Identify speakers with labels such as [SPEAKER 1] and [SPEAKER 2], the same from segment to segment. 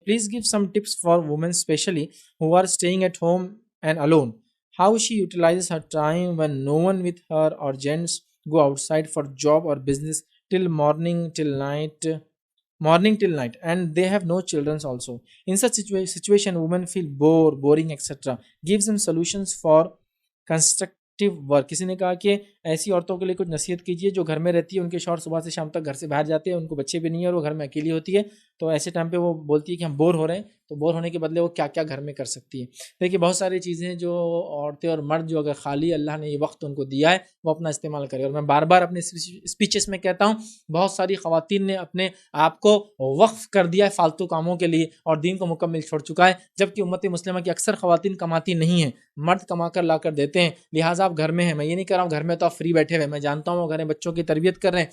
[SPEAKER 1] Please give some tips for women, especially who are staying at home and alone. How she utilizes her time when no one with her, or gents go outside for job or business till morning till night, and they have no children also. In such situation, women feel boring, etc. Gives them solutions for constructive work. किसी ने कहा कि ऐसी औरतों के लिए कुछ नसीहत कीजिए जो घर में रहती है, उनके शौहर सुबह से शाम तक घर से बाहर जाते हैं, उनको बच्चे भी नहीं है और वो घर में अकेली होती है. तो ऐसे टाइम पे वो बोलती है कि हम बोर हो रहे हैं, तो बोर होने के बदले वो क्या क्या घर में कर सकती है. देखिए बहुत सारी चीज़ें जो औरतें और मर्द जो अगर खाली अल्लाह ने ये वक्त उनको दिया है वो अपना इस्तेमाल करें. और मैं बार बार अपने स्पीचेस में कहता हूँ, बहुत सारी ख़वातीन ने अपने आप को वक्फ कर दिया है फालतू कामों के लिए और दीन को मुकम्मल छोड़ चुका है, जबकि उम्मत मुस्लिमा की अक्सर ख़वातीन कमाती नहीं हैं, मर्द कमा कर ला कर देते हैं. लिहाजा आप घर में हैं, मैं ये नहीं कह रहा हूँ घर में तो आप फ्री बैठे हुए, मैं जानता हूँ घर में बच्चों की तरबियत कर रहे हैं,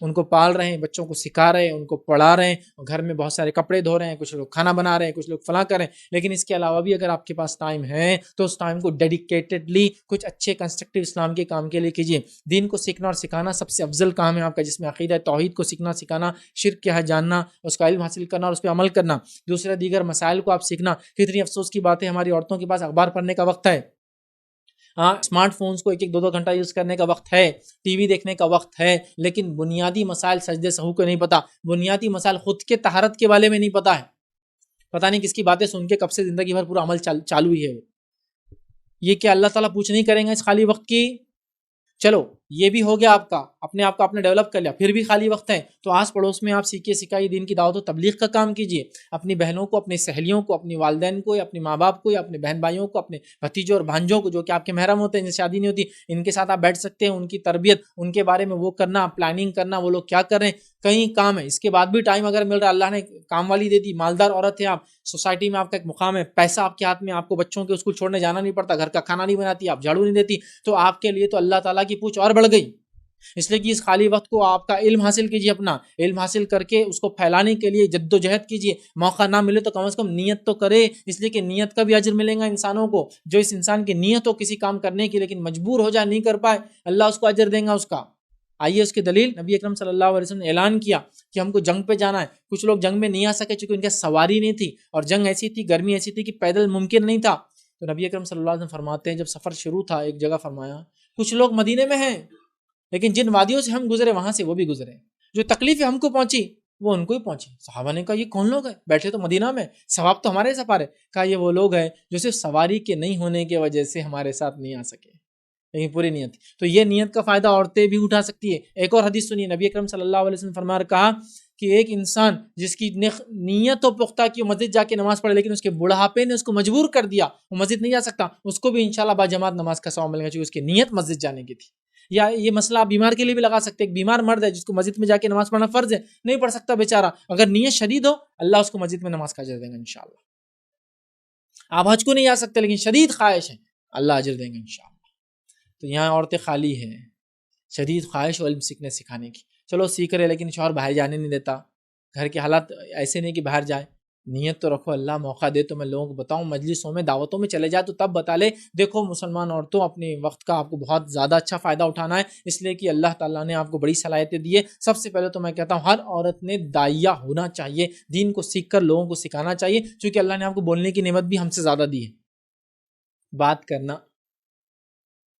[SPEAKER 1] उनको पाल रहे हैं, बच्चों को सिखा रहे हैं, उनको पढ़ा रहे हैं, और घर में बहुत सारे कपड़े धो रहे हैं, कुछ लोग खाना बना रहे हैं, कुछ लोग फलां कर रहे हैं. लेकिन इसके अलावा भी अगर आपके पास टाइम है तो उस टाइम को डेडिकेटेडली कुछ अच्छे कंस्ट्रक्टिव इस्लाम के काम के लिए कीजिए. दीन को सीखना और सिखाना सबसे अफजल काम है आपका, जिसमें अकीदा तौहीद को सीखना सिखाना, शिर्क क्या है जानना, उसका इल्म हासिल करना और उस पर अमल करना. दूसरा दीगर मसाइल को आप सीखना. कितनी अफसोस की बात है, हमारी औरतों के पास अखबार पढ़ने का वक्त है, हाँ स्मार्टफोन्स को एक एक दो दो घंटा यूज़ करने का वक्त है, टीवी देखने का वक्त है, लेकिन बुनियादी मसाइल सजदे सहू को नहीं पता, बुनियादी मसाइल खुद के तहारत के बारे में नहीं पता है. पता नहीं किसकी बातें सुन के कब से ज़िंदगी भर पूरा अमल चालू ही है वो. ये क्या अल्लाह ताला पूछ नहीं करेंगे इस खाली वक्त की? चलो ये भी हो गया, आपका अपने आप को आपने डेवलप कर लिया, फिर भी खाली वक्त है तो आस पड़ोस में आप सीखिए सिखाइए, दीन की दावत व तबलीग का काम कीजिए. अपनी बहनों को, अपनी सहेलियों को, अपनी वालदैन को, या अपने माँ बाप को, या अपने बहन भाइयों को, अपने भतीजों और भांजों को जो कि आपके महरम होते हैं, जिनसे शादी नहीं होती, इनके साथ आप बैठ सकते हैं. उनकी तरबियत, उनके बारे में वो करना, प्लानिंग करना, वो लोग क्या कर रहे हैं, कई काम है. इसके बाद भी टाइम अगर मिल रहा है, अल्लाह ने काम वाली दे दी, मालदार औरत है आप, सोसाइटी में आपका एक मुकाम है, पैसा आपके हाथ में, आपको बच्चों के स्कूल छोड़ने जाना नहीं पड़ता, घर का खाना नहीं बनाती, आप झाड़ू नहीं देती, तो आपके लिए तो अल्लाह ताला की पूछ और बढ़ गई. इसलिए कि इस खाली वक्त को आपका इल्म हासिल कीजिए, अपना इल्म हासिल करके उसको फैलाने के लिए जद्दोजहद कीजिए. मौका ना मिले तो कम से कम नियत तो करे, इसलिए कि नियत का भी अजर मिलेगा इंसानों को. जो इस इंसान की नियत हो किसी काम करने की, लेकिन मजबूर हो जाए, नहीं कर पाए, अल्लाह उसको अजर देगा उसका. आइए उसकी दलील, नबी अकरम सल्लल्लाहु अलैहि वसल्लम ने ऐलान किया कि हमको जंग पे जाना है. कुछ लोग जंग में नहीं आ सके क्योंकि उनकी सवारी नहीं थी, और जंग ऐसी थी, गर्मी ऐसी थी कि पैदल मुमकिन नहीं था. तो नबी अकरम सल्लल्लाहु अलैहि वसल्लम फरमाते हैं, जब सफ़र शुरू था एक जगह फरमाया, कुछ लोग मदीने में हैं, लेकिन जिन वादियों से हम गुजरे वहां से वो भी गुजरे, जो तकलीफें हमको पहुंची वो उनको ही पहुंची. सहाबा ने कहा ये कौन लोग हैं, बैठे तो मदीना में, सवाब तो हमारे सफार है. कहा ये वो लोग हैं जो सिर्फ सवारी के नहीं होने की वजह से हमारे साथ नहीं आ सके, लेकिन पूरी नियत थी. तो ये नियत का फायदा औरतें भी उठा सकती है. एक और हदीस सुनिए, नबी अकरम सल्लल्लाहु अलैहि वसल्लम फरमाया, कहा कि एक इंसान जिसकी नीयत तो पुख्ता की मस्जिद जाके नमाज पढ़े, लेकिन उसके बुढ़ापे ने उसको मजबूर कर दिया, वो मस्जिद नहीं जा सकता, उसको भी इंशाल्लाह बाजमात नमाज का सवाब मिलेगा, क्योंकि उसकी नीयत मस्जिद जाने की थी. या ये मसला आप बीमार के लिए भी लगा सकते हैं. एक बीमार मर्द है जिसको मस्जिद में जाके नमाज पढ़ना फर्ज है, नहीं पढ़ सकता बेचारा, अगर नीयत शदीद हो, अल्लाह उसको मस्जिद में नमाज का अजर देगा इंशाल्लाह. आप हज को नहीं जा सकते लेकिन शदीद ख्वाहिश है, अल्लाह अजर देंगे इंशाल्लाह. तो यहाँ औरतें खाली हैं, शदीद ख्वाहिश और इल्म सीखने सिखाने की. चलो सीख रहे, लेकिन शौहर बाहर जाने नहीं देता, घर के हालात ऐसे नहीं कि बाहर जाए. नीयत तो रखो, अल्लाह मौका दे तो मैं लोगों को बताऊं, मजलिसों में दावतों में चले जाए तो तब बता ले, देखो मुसलमान औरतों अपने वक्त का आपको बहुत ज़्यादा अच्छा फ़ायदा उठाना है, इसलिए कि अल्लाह ताला ने आपको बड़ी सलाहियतें दी है. सबसे पहले तो मैं कहता हूँ हर औरत ने दाइया होना चाहिए, दीन को सीख कर लोगों को सिखाना चाहिए, क्योंकि अल्लाह ने आपको बोलने की नेमत भी हमसे ज़्यादा दी है, बात करना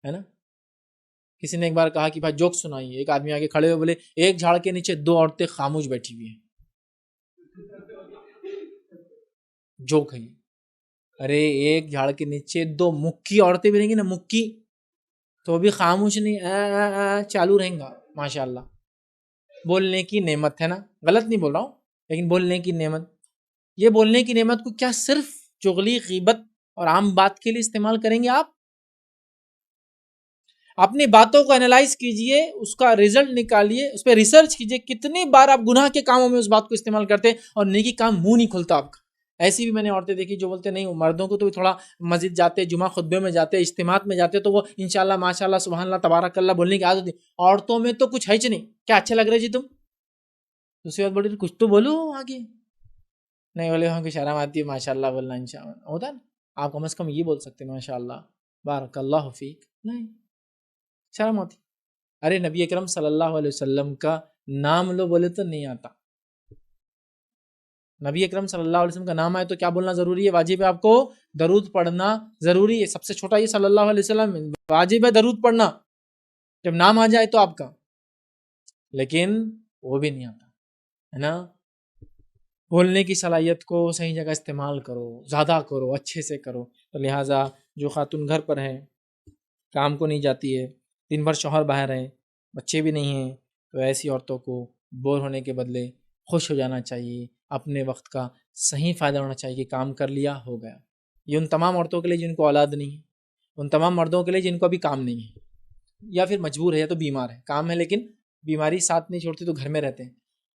[SPEAKER 1] है ना. किसी ने एक बार कहा कि भाई जोक सुनाइए, एक आदमी आगे खड़े हुए बोले, एक झाड़ के नीचे दो औरतें खामोश बैठी हुई हैं. जोक है ये. अरे एक झाड़ के नीचे दो मुक्की औरतें भी रहेंगी ना, मुक्की, तो भी खामोश नहीं, चालू रहेगा. माशाल्लाह, बोलने की नेमत है ना, गलत नहीं बोल रहा हूँ, लेकिन बोलने की नेमत, ये बोलने की नेमत को क्या सिर्फ चुगली गीबत और आम बात के लिए इस्तेमाल करेंगे आप? अपनी बातों को एनालाइज कीजिए, उसका रिजल्ट निकालिए, उस पर रिसर्च कीजिए, कितनी बार आप गुनाह के कामों में उस बात को इस्तेमाल करते हैं और नेकी काम मुंह नहीं खुलता आपका. ऐसी भी मैंने औरतें देखी जो बोलते नहीं, मर्दों को तो भी थोड़ा मस्जिद जाते, जुमा खुतबे में जाते, इज्तिमात में जाते, तो वो इंशाल्लाह माशाल्लाह सुबहानल्लाह तबारकल्लाह बोलने की आदत होती. औरतों में तो कुछ है ही नहीं, क्या अच्छे लग रहे जी तुम, दूसरी बात बोली कुछ तो बोलो आगे, नहीं बोले हमको शर्म आती है माशाल्लाह बोलना, इंशाल्लाह होता है ना, आप कम से कम ये बोल सकते माशाल्लाह बारकल्लाहु फीक, नहीं शर्म होती. अरे नबी अकरम सल्लल्लाहु अलैहि वसल्लम का नाम लो बोले तो नहीं आता, نبی اکرم صلی اللہ علیہ وسلم کا نام آئے تو کیا بولنا ضروری ہے؟ واجب ہے آپ کو درود پڑھنا ضروری ہے. سب سے چھوٹا یہ صلی اللہ علیہ وسلم واجب ہے درود پڑھنا جب نام آ جائے تو آپ کا. لیکن وہ بھی نہیں آتا ہے نا. بولنے کی صلاحیت کو صحیح جگہ استعمال کرو، زیادہ کرو، اچھے سے کرو. تو لہٰذا جو خاتون گھر پر ہے، کام کو نہیں جاتی ہے، دن بھر شوہر باہر ہے، بچے بھی نہیں ہیں، تو ایسی عورتوں کو بور ہونے کے بدلے خوش ہو جانا چاہیے. اپنے وقت کا صحیح فائدہ ہونا چاہیے کہ کام کر لیا ہو گیا. یہ ان تمام عورتوں کے لیے جن کو اولاد نہیں ہے، ان تمام مردوں کے لیے جن کو ابھی کام نہیں ہے یا پھر مجبور ہے یا تو بیمار ہے. کام ہے لیکن بیماری ساتھ نہیں چھوڑتی تو گھر میں رہتے ہیں.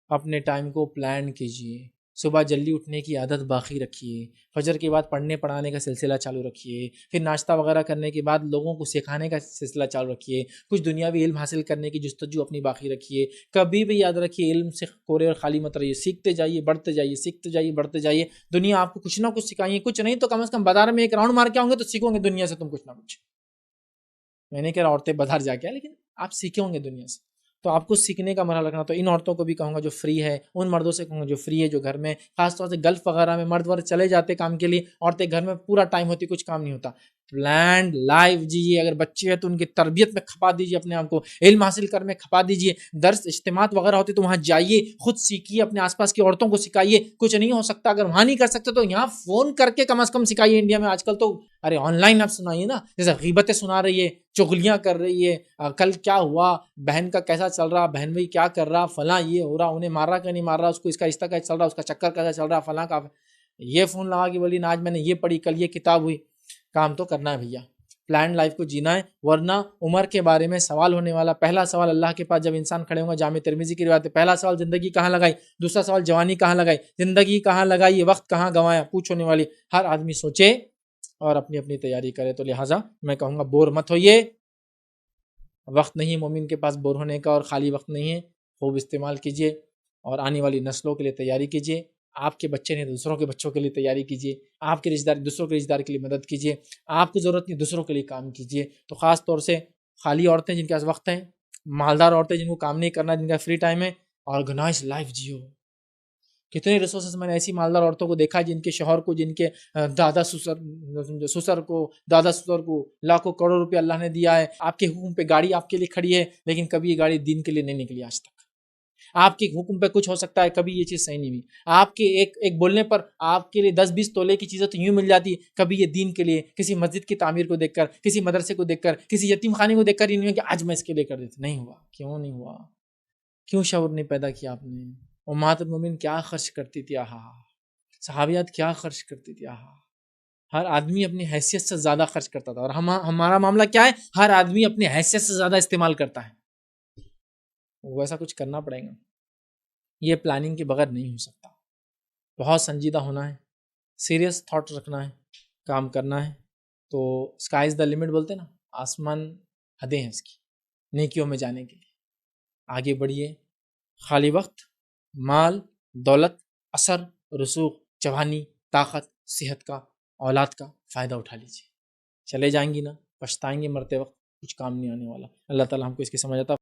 [SPEAKER 1] اپنے ٹائم کو پلان کیجیے. صبح جلدی اٹھنے کی عادت باقی رکھیے. فجر کے بعد پڑھنے پڑھانے کا سلسلہ چالو رکھیے. پھر ناشتہ وغیرہ کرنے کے بعد لوگوں کو سکھانے کا سلسلہ چالو رکھیے. کچھ دنیاوی علم حاصل کرنے کی جستجو اپنی باقی رکھیے. کبھی بھی یاد رکھیے علم سے کورے اور خالی مت رہیے. سیکھتے جائیے، بڑھتے جائیے، سیکھتے جائیے، بڑھتے جائیے. دنیا آپ کو کچھ نہ کچھ سکھائیے. کچھ نہیں تو کم از کم بازار میں ایک راؤنڈ مار کے آؤں گے تو سیکھو گے دنیا سے تم کچھ نہ کچھ. میں نے کہہ رہا عورتیں بازار جا کے لیکن آپ سیکھیں گے دنیا سے. تو آپ کو سیکھنے کا مرحلہ رکھنا. تو ان عورتوں کو بھی کہوں گا جو فری ہے، ان مردوں سے کہوں گا جو فری ہے، جو گھر میں خاص طور سے گلف وغیرہ میں مرد ورد چلے جاتے کام کے لیے، عورتیں گھر میں پورا ٹائم ہوتی، کچھ کام نہیں ہوتا. پلانڈ لائف جیے. اگر بچے ہیں تو ان کی تربیت میں کھپا دیجیے اپنے آپ کو. علم حاصل کرنے میں کھپا دیجیے. درس اجتماعات وغیرہ ہوتے تو وہاں جائیے، خود سیکھیے، اپنے آس پاس کی عورتوں کو سکھائیے. کچھ نہیں ہو سکتا اگر وہاں نہیں کر سکتے تو یہاں فون کر کے کم از کم سکھائیے. انڈیا میں آج کل تو ارے آن لائن آپ سنائیے نا، جیسے غیبتیں سنا رہی ہے، چغلیاں کر رہی ہے، کل کیا ہوا، بہن کا کیسا چل رہا، بہن بھائی کیا کر رہا، فلاں یہ ہو رہا، انہیں مار رہا کہ نہیں مار رہا، اس کو اس کا رشتہ کیسا چل رہا، اس کا چکر کیسا چل رہا، فلاں کا. یہ فون لگا کے بولی نا آج میں نے یہ پڑھی، کل یہ کتاب ہوئی. کام تو کرنا ہے بھیا، پلان لائف کو جینا ہے. ورنہ عمر کے بارے میں سوال ہونے والا. پہلا سوال اللہ کے پاس جب انسان کھڑے ہوں گا، جامع ترمذی کی روایت ہے، پہلا سوال زندگی کہاں لگائی، دوسرا سوال جوانی کہاں لگائی، زندگی کہاں لگائی، یہ وقت کہاں گنوایا، پوچھنے والی. ہر آدمی سوچے اور اپنی اپنی تیاری کرے. تو لہٰذا میں کہوں گا بور مت ہوئیے. وقت نہیں مومن کے پاس بور ہونے کا، اور خالی وقت نہیں ہے، خوب استعمال کیجیے اور آنے والی نسلوں کے لیے تیاری کیجیے. آپ کے بچے نہیں دوسروں کے بچوں کے لیے تیاری کیجیے. آپ کے رشتہ دار دوسروں کے رشتہ دار کے لیے مدد کیجیے. آپ کو ضرورت نہیں دوسروں کے لیے کام کیجیے. تو خاص طور سے خالی عورتیں جن کے پاس وقت ہے، مالدار عورتیں جن کو کام نہیں کرنا، جن کا فری ٹائم ہے، آرگنائز لائف جیو. کتنے ریسورسز میں نے ایسی مالدار عورتوں کو دیکھا جن کے شوہر کو، جن کے دادا سسر کو، دادا سسر کو لاکھوں کروڑ روپے اللہ نے دیا ہے. آپ کے حکم پہ گاڑی آپ کے لیے کھڑی ہے، لیکن کبھی یہ گاڑی دین کے لیے نہیں نکلی آج تک. آپ کے حکم پہ کچھ ہو سکتا ہے، کبھی یہ چیز صحیح نہیں ہوئی. آپ کے ایک بولنے پر آپ کے لیے 10-20 تولے کی چیزیں تو یوں مل جاتی ہے، کبھی یہ دین کے لیے کسی مسجد کی تعمیر کو دیکھ کر، کسی مدرسے کو دیکھ کر، کسی یتیم خانے کو دیکھ کر یہ نہیں ہوا کہ آج میں اس کے لیے کر دیتا. نہیں ہوا. کیوں نہیں ہوا؟ کیوں شعور نہیں پیدا کیا آپ نے؟ امہات المومنین کیا خرچ کرتی تھی، آہا، صحابیات کیا خرچ کرتی تھی، آہا. ہر آدمی اپنی حیثیت سے زیادہ خرچ کرتا تھا. اور ہمارا معاملہ کیا ہے؟ ہر آدمی اپنی حیثیت سے زیادہ استعمال کرتا ہے. ویسا کچھ کرنا پڑے گا. یہ پلاننگ کے بغیر نہیں ہو سکتا. بہت سنجیدہ ہونا ہے، سیریس تھاٹ رکھنا ہے، کام کرنا ہے. تو اسکائی از دا لمٹ بولتے ہیں نا، آسمان حدیں ہیں اس کی نیکیوں میں جانے کے لیے. آگے بڑھیے. خالی وقت، مال، دولت، اثر، رسوخ، جوانی، طاقت، صحت کا، اولاد کا فائدہ اٹھا لیجیے. چلے جائیں گی نا، پچھتائیں گے مرتے وقت، کچھ کام نہیں آنے والا. اللہ تعالیٰ ہم کو اس کی سمجھ آتا